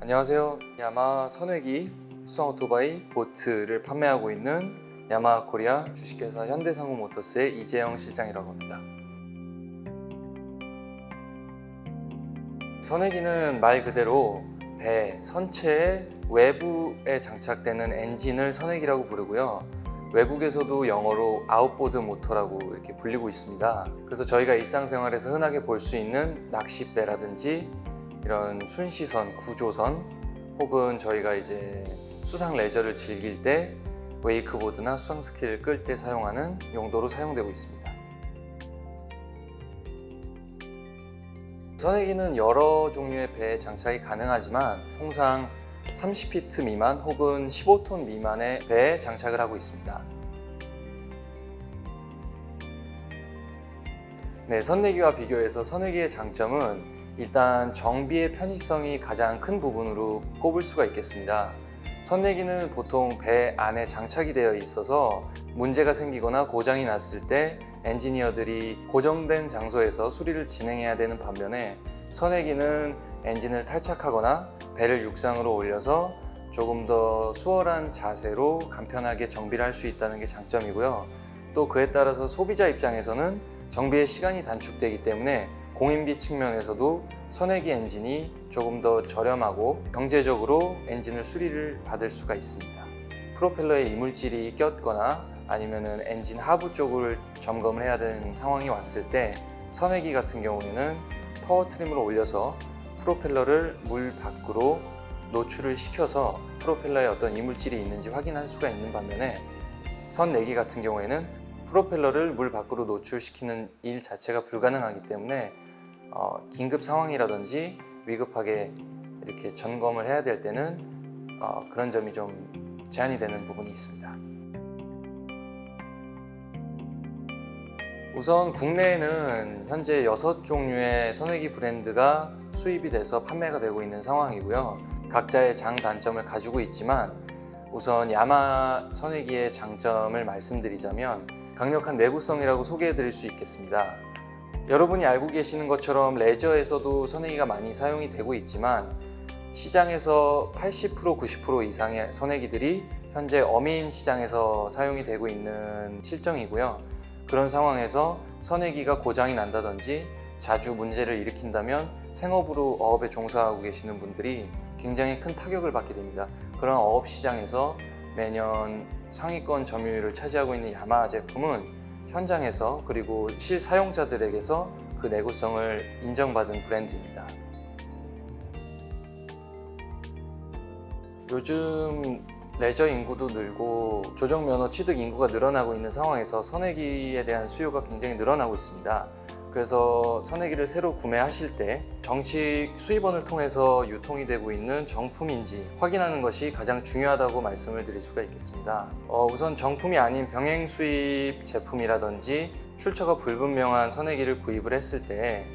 안녕하세요. 야마 선회기 수상 오토바이 보트를 판매하고 있는 야마 코리아 주식회사 현대상공모터스의 이재영 실장이라고 합니다. 선회기는 말 그대로 배, 선체의 외부에 장착되는 엔진을 선회기라고 부르고요. 외국에서도 영어로 아웃보드 모터라고 이렇게 불리고 있습니다. 그래서 저희가 일상생활에서 흔하게 볼 수 있는 낚싯배라든지 이런 순시선, 구조선, 혹은 저희가 이제 수상 레저를 즐길 때 웨이크보드나 수상 스키를 끌 때 사용하는 용도로 사용되고 있습니다. 선회기는 여러 종류의 배에 장착이 가능하지만 통상 30피트 미만 혹은 15톤 미만의 배에 장착을 하고 있습니다. 네, 선내기와 비교해서 선회기의 장점은 일단 정비의 편의성이 가장 큰 부분으로 꼽을 수가 있겠습니다. 선내기는 보통 배 안에 장착이 되어 있어서 문제가 생기거나 고장이 났을 때 엔지니어들이 고정된 장소에서 수리를 진행해야 되는 반면에 선회기는 엔진을 탈착하거나 배를 육상으로 올려서 조금 더 수월한 자세로 간편하게 정비를 할 수 있다는 게 장점이고요. 또 그에 따라서 소비자 입장에서는 정비의 시간이 단축되기 때문에 공인비 측면에서도 선회기 엔진이 조금 더 저렴하고 경제적으로 엔진을 수리를 받을 수가 있습니다. 프로펠러에 이물질이 꼈거나 아니면 엔진 하부 쪽을 점검을 해야 되는 상황이 왔을 때 선회기 같은 경우에는 파워 트림을 올려서 프로펠러를 물 밖으로 노출을 시켜서 프로펠러에 어떤 이물질이 있는지 확인할 수가 있는 반면에 선내기 같은 경우에는 프로펠러를 물 밖으로 노출시키는 일 자체가 불가능하기 때문에 긴급 상황이라든지 위급하게 이렇게 점검을 해야 될 때는 그런 점이 좀 제한이 되는 부분이 있습니다. 우선 국내에는 현재 6종류의 선회기 브랜드가 수입이 돼서 판매가 되고 있는 상황이고요. 각자의 장단점을 가지고 있지만 우선 야마 선회기의 장점을 말씀드리자면 강력한 내구성이라고 소개해 드릴 수 있겠습니다. 여러분이 알고 계시는 것처럼 레저에서도 선회기가 많이 사용이 되고 있지만 시장에서 80% 90% 이상의 선회기들이 현재 어민 시장에서 사용이 되고 있는 실정이고요. 그런 상황에서 선회기가 고장이 난다든지 자주 문제를 일으킨다면 생업으로 어업에 종사하고 계시는 분들이 굉장히 큰 타격을 받게 됩니다. 그런 어업 시장에서 매년 상위권 점유율을 차지하고 있는 야마 제품은 현장에서 그리고 실사용자들에게서 그 내구성을 인정받은 브랜드입니다. 요즘 레저 인구도 늘고 조정면허 취득 인구가 늘어나고 있는 상황에서 선회기에 대한 수요가 굉장히 늘어나고 있습니다. 그래서 선회기를 새로 구매하실 때 정식 수입원을 통해서 유통이 되고 있는 정품인지 확인하는 것이 가장 중요하다고 말씀을 드릴 수가 있겠습니다. 우선 정품이 아닌 병행 수입 제품이라든지 출처가 불분명한 선회기를 구입을 했을 때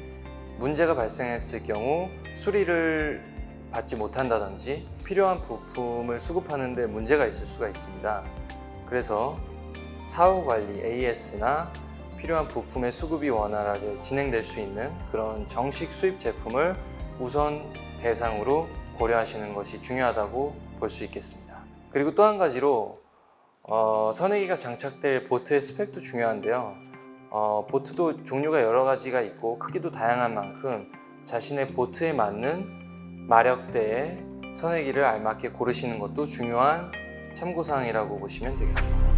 문제가 발생했을 경우 수리를 받지 못한다든지 필요한 부품을 수급하는 데 문제가 있을 수가 있습니다. 그래서 사후 관리 AS나 필요한 부품의 수급이 원활하게 진행될 수 있는 그런 정식 수입 제품을 우선 대상으로 고려하시는 것이 중요하다고 볼 수 있겠습니다. 그리고 또 한 가지로 선회기가 장착될 보트의 스펙도 중요한데요. 보트도 종류가 여러 가지가 있고 크기도 다양한 만큼 자신의 보트에 맞는 마력대의 선회기를 알맞게 고르시는 것도 중요한 참고사항이라고 보시면 되겠습니다.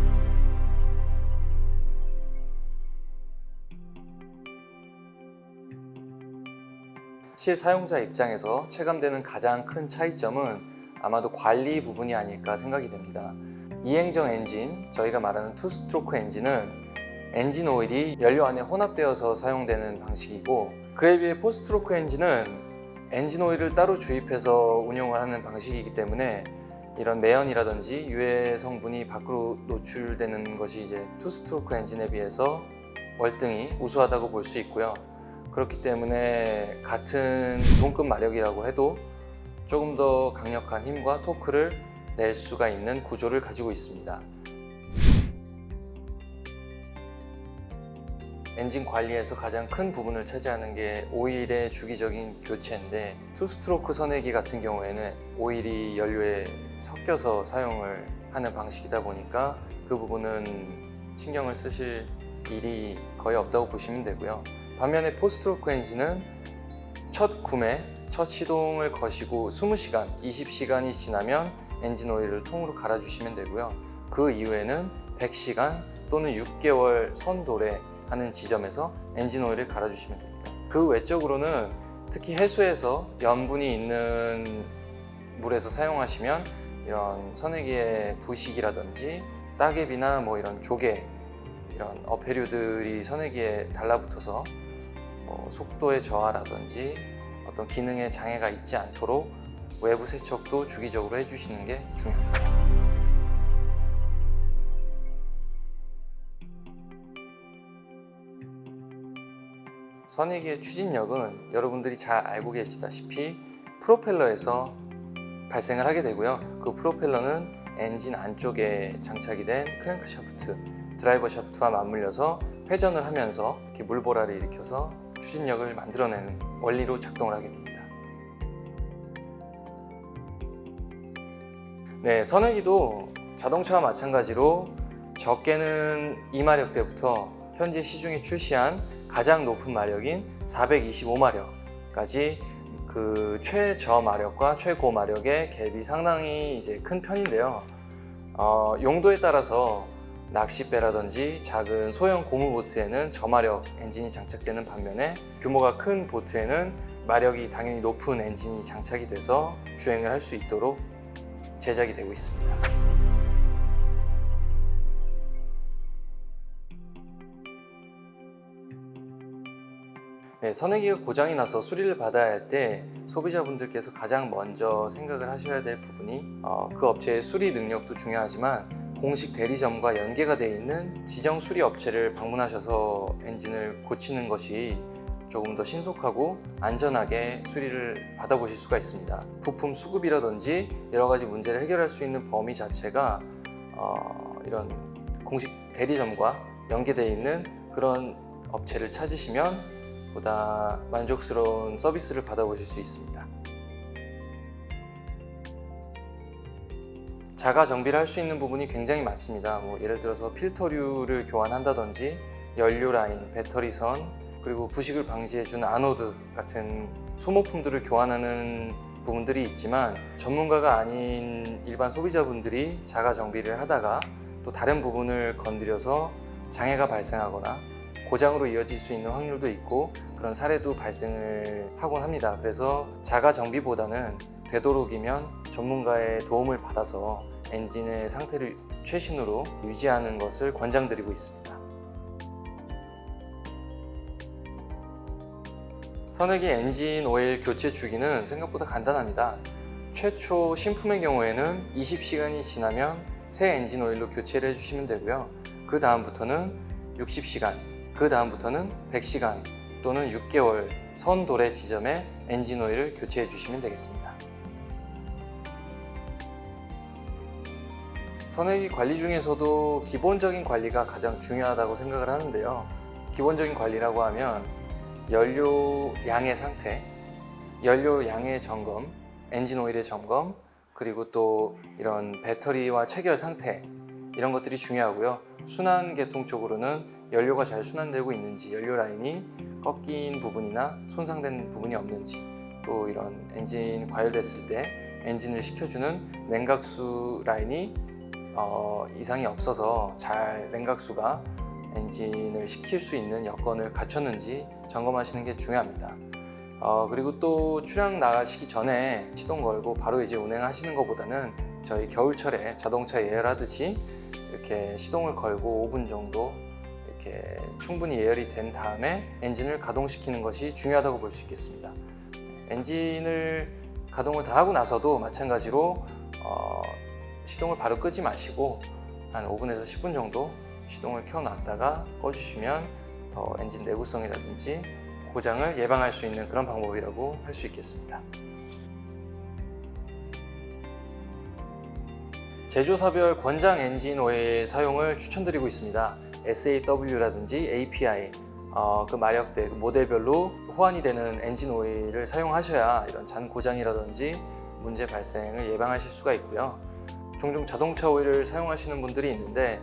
실사용자 입장에서 체감되는 가장 큰 차이점은 아마도 관리 부분이 아닐까 생각이 됩니다. 이행정 엔진, 저희가 말하는 투스트로크 엔진은 엔진 오일이 연료 안에 혼합되어서 사용되는 방식이고 그에 비해 포스트로크 엔진은 엔진 오일을 따로 주입해서 운용을 하는 방식이기 때문에 이런 매연이라든지 유해 성분이 밖으로 노출되는 것이 이제 투스트로크 엔진에 비해서 월등히 우수하다고 볼 수 있고요. 그렇기 때문에 같은 동급 마력이라고 해도 조금 더 강력한 힘과 토크를 낼 수가 있는 구조를 가지고 있습니다. 엔진 관리에서 가장 큰 부분을 차지하는 게 오일의 주기적인 교체인데, 투스트로크 선회기 같은 경우에는 오일이 연료에 섞여서 사용을 하는 방식이다 보니까 그 부분은 신경을 쓰실 일이 거의 없다고 보시면 되고요. 반면에 포스트로크 엔진은 첫 구매, 첫 시동을 거시고 20시간, 20시간이 지나면 엔진 오일을 통으로 갈아주시면 되고요. 그 이후에는 100시간 또는 6개월 선도래 하는 지점에서 엔진 오일을 갈아주시면 됩니다. 그 외적으로는 특히 해수에서 염분이 있는 물에서 사용하시면 이런 선회기의 부식이라든지 따개비나 뭐 이런 조개, 이런 어패류들이 선회기에 달라붙어서 속도의 저하라든지 어떤 기능에 장애가 있지 않도록 외부 세척도 주기적으로 해주시는 게 중요합니다. 선회기의 추진력은 여러분들이 잘 알고 계시다시피 프로펠러에서 발생을 하게 되고요. 그 프로펠러는 엔진 안쪽에 장착이 된 크랭크 샤프트, 드라이버 샤프트와 맞물려서 회전을 하면서 이렇게 물보라를 일으켜서 추진력을 만들어내는 원리로 작동을 하게 됩니다. 네, 선회기도 자동차와 마찬가지로 적게는 2마력대부터 현재 시중에 출시한 가장 높은 마력인 425마력까지 그 최저 마력과 최고 마력의 갭이 상당히 이제 큰 편인데요. 용도에 따라서 낚싯배라든지 작은 소형 고무보트에는 저마력 엔진이 장착되는 반면에 규모가 큰 보트에는 마력이 당연히 높은 엔진이 장착이 돼서 주행을 할 수 있도록 제작이 되고 있습니다. 네, 선회기가 고장이 나서 수리를 받아야 할 때 소비자분들께서 가장 먼저 생각을 하셔야 될 부분이 그 업체의 수리 능력도 중요하지만 공식 대리점과 연계가 되어 있는 지정 수리 업체를 방문하셔서 엔진을 고치는 것이 조금 더 신속하고 안전하게 수리를 받아보실 수가 있습니다. 부품 수급이라든지 여러 가지 문제를 해결할 수 있는 범위 자체가 이런 공식 대리점과 연계되어 있는 그런 업체를 찾으시면 보다 만족스러운 서비스를 받아보실 수 있습니다. 자가 정비를 할 수 있는 부분이 굉장히 많습니다. 예를 들어서 필터류를 교환한다든지 연료 라인, 배터리선, 그리고 부식을 방지해주는 아노드 같은 소모품들을 교환하는 부분들이 있지만 전문가가 아닌 일반 소비자분들이 자가 정비를 하다가 또 다른 부분을 건드려서 장애가 발생하거나 고장으로 이어질 수 있는 확률도 있고 그런 사례도 발생을 하곤 합니다. 그래서 자가 정비보다는 되도록이면 전문가의 도움을 받아서 엔진의 상태를 최신으로 유지하는 것을 권장드리고 있습니다. 선회기 엔진 오일 교체 주기는 생각보다 간단합니다. 최초 신품의 경우에는 20시간이 지나면 새 엔진 오일로 교체를 해주시면 되고요. 그 다음부터는 60시간, 그 다음부터는 100시간 또는 6개월 선도래 지점에 엔진 오일을 교체해 주시면 되겠습니다. 선회기 관리 중에서도 기본적인 관리가 가장 중요하다고 생각을 하는데요. 기본적인 관리라고 하면 연료 양의 상태, 연료 양의 점검, 엔진 오일의 점검, 그리고 또 이런 배터리와 체결 상태, 이런 것들이 중요하고요. 순환 계통 쪽으로는 연료가 잘 순환되고 있는지, 연료 라인이 꺾인 부분이나 손상된 부분이 없는지, 또 이런 엔진 과열됐을 때 엔진을 식혀주는 냉각수 라인이 이상이 없어서 잘 냉각수가 엔진을 식힐 수 있는 여건을 갖췄는지 점검하시는 게 중요합니다. 그리고 또 출항 나가시기 전에 시동 걸고 바로 이제 운행하시는 것보다는 저희 겨울철에 자동차 예열하듯이 이렇게 시동을 걸고 5분 정도 이렇게 충분히 예열이 된 다음에 엔진을 가동시키는 것이 중요하다고 볼 수 있겠습니다. 엔진을 가동을 다 하고 나서도 마찬가지로 시동을 바로 끄지 마시고 한 5분에서 10분 정도 시동을 켜놨다가 꺼주시면 더 엔진 내구성이라든지 고장을 예방할 수 있는 그런 방법이라고 할 수 있겠습니다. 제조사별 권장 엔진 오일 사용을 추천드리고 있습니다. SAW라든지 API, 그 마력대, 그 모델별로 호환이 되는 엔진 오일을 사용하셔야 이런 잔 고장이라든지 문제 발생을 예방하실 수가 있고요. 종종 자동차 오일을 사용하시는 분들이 있는데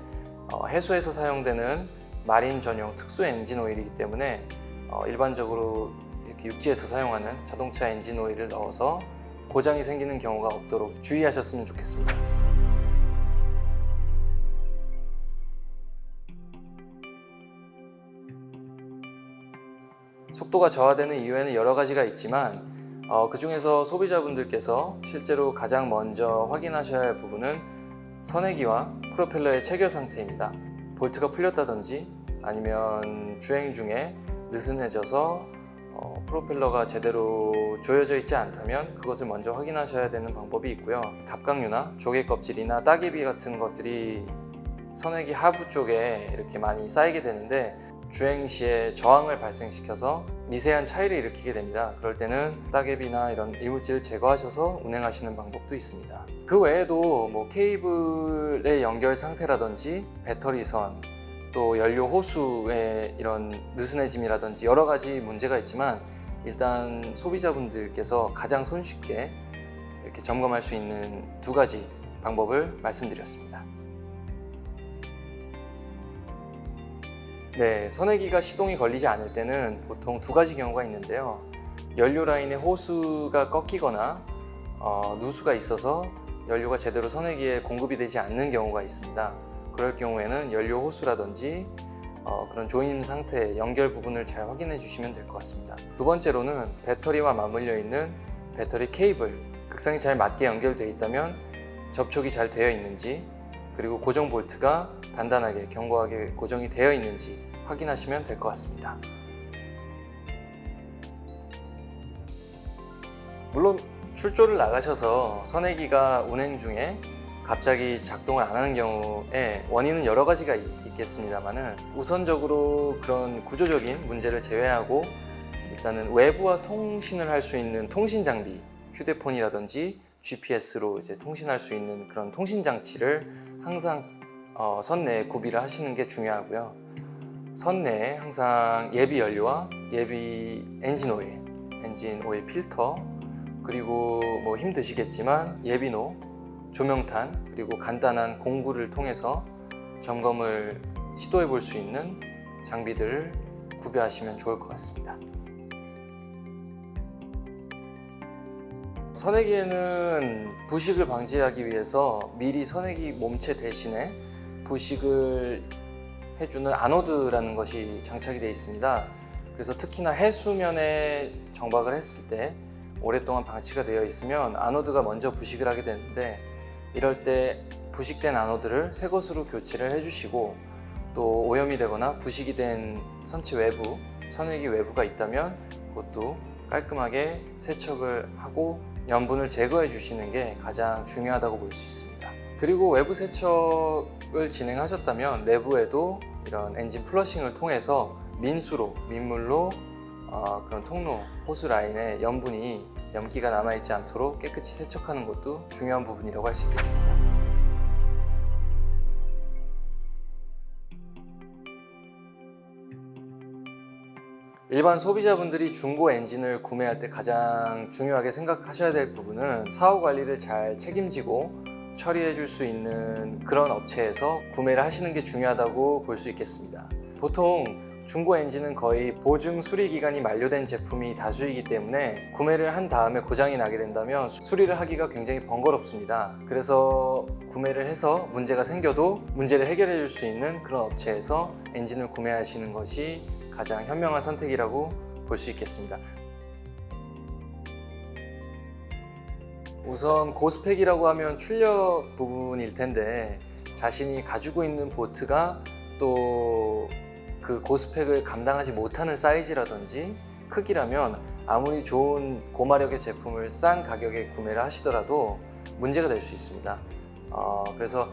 해수에서 사용되는 마린 전용 특수 엔진 오일이기 때문에 일반적으로 이렇게 육지에서 사용하는 자동차 엔진 오일을 넣어서 고장이 생기는 경우가 없도록 주의하셨으면 좋겠습니다. 속도가 저하되는 이유에는 여러 가지가 있지만 그 중에서 소비자분들께서 실제로 가장 먼저 확인하셔야 할 부분은 선회기와 프로펠러의 체결 상태입니다. 볼트가 풀렸다든지 아니면 주행 중에 느슨해져서 프로펠러가 제대로 조여져 있지 않다면 그것을 먼저 확인하셔야 되는 방법이 있고요. 갑각류나 조개 껍질이나 따개비 같은 것들이 선회기 하부 쪽에 이렇게 많이 쌓이게 되는데 주행 시에 저항을 발생시켜서 미세한 차이를 일으키게 됩니다. 그럴 때는 따개비나 이런 이물질을 제거하셔서 운행하시는 방법도 있습니다. 그 외에도 뭐 케이블의 연결 상태라든지 배터리선, 또 연료 호수의 이런 느슨해짐이라든지 여러 가지 문제가 있지만 일단 소비자분들께서 가장 손쉽게 이렇게 점검할 수 있는 두 가지 방법을 말씀드렸습니다. 네, 선회기가 시동이 걸리지 않을 때는 보통 두 가지 경우가 있는데요. 연료 라인의 호수가 꺾이거나 누수가 있어서 연료가 제대로 선회기에 공급이 되지 않는 경우가 있습니다. 그럴 경우에는 연료 호수라든지 그런 조임 상태, 연결 부분을 잘 확인해 주시면 될 것 같습니다. 두 번째로는 배터리와 맞물려 있는 배터리 케이블, 극상이 잘 맞게 연결되어 있다면 접촉이 잘 되어 있는지, 그리고 고정 볼트가 단단하게 견고하게 고정이 되어 있는지 확인하시면 될 것 같습니다. 물론 출조를 나가셔서 선회기가 운행 중에 갑자기 작동을 안 하는 경우에 원인은 여러 가지가 있겠습니다만은 우선적으로 그런 구조적인 문제를 제외하고 일단은 외부와 통신을 할 수 있는 통신 장비, 휴대폰이라든지 GPS로 이제 통신할 수 있는 그런 통신 장치를 항상 선내에 구비를 하시는 게 중요하고요. 선내에 항상 예비 연료와 예비 엔진 오일 필터, 그리고 뭐 힘드시겠지만 예비노, 조명탄, 그리고 간단한 공구를 통해서 점검을 시도해 볼 수 있는 장비들을 구비하시면 좋을 것 같습니다. 선회기에는 부식을 방지하기 위해서 미리 선회기 몸체 대신에 부식을 해주는 아노드라는 것이 장착이 되어 있습니다. 그래서 특히나 해수면에 정박을 했을 때 오랫동안 방치가 되어 있으면 아노드가 먼저 부식을 하게 되는데, 이럴 때 부식된 아노드를 새 것으로 교체를 해주시고, 또 오염이 되거나 부식이 된 선체 외부, 선회기 외부가 있다면 그것도 깔끔하게 세척을 하고 염분을 제거해 주시는 게 가장 중요하다고 볼 수 있습니다. 그리고 외부 세척을 진행하셨다면 내부에도 이런 엔진 플러싱을 통해서 민물로 그런 통로, 호수 라인에 염기가 남아있지 않도록 깨끗이 세척하는 것도 중요한 부분이라고 할 수 있겠습니다. 일반 소비자분들이 중고 엔진을 구매할 때 가장 중요하게 생각하셔야 될 부분은 사후 관리를 잘 책임지고 처리해 줄 수 있는 그런 업체에서 구매를 하시는 게 중요하다고 볼 수 있겠습니다. 보통 중고 엔진은 거의 보증 수리 기간이 만료된 제품이 다수이기 때문에 구매를 한 다음에 고장이 나게 된다면 수리를 하기가 굉장히 번거롭습니다. 그래서 구매를 해서 문제가 생겨도 문제를 해결해 줄 수 있는 그런 업체에서 엔진을 구매하시는 것이 가장 현명한 선택이라고 볼 수 있겠습니다. 우선 고스펙이라고 하면 출력 부분일 텐데, 자신이 가지고 있는 보트가 또 그 고스펙을 감당하지 못하는 사이즈라든지 크기라면 아무리 좋은 고마력의 제품을 싼 가격에 구매를 하시더라도 문제가 될 수 있습니다. 그래서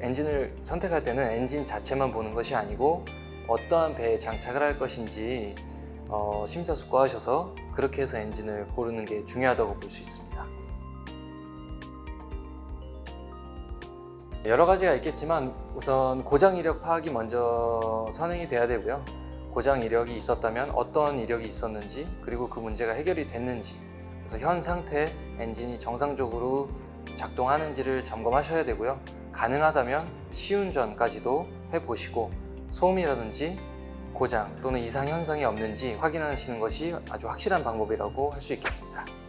엔진을 선택할 때는 엔진 자체만 보는 것이 아니고 어떠한 배에 장착을 할 것인지 심사숙고하셔서 그렇게 해서 엔진을 고르는 게 중요하다고 볼 수 있습니다. 여러 가지가 있겠지만 우선 고장 이력 파악이 먼저 선행이 돼야 되고요. 고장 이력이 있었다면 어떤 이력이 있었는지, 그리고 그 문제가 해결이 됐는지, 그래서 현 상태 엔진이 정상적으로 작동하는지를 점검하셔야 되고요. 가능하다면 시운전까지도 해보시고 소음이라든지 고장 또는 이상 현상이 없는지 확인하시는 것이 아주 확실한 방법이라고 할 수 있겠습니다.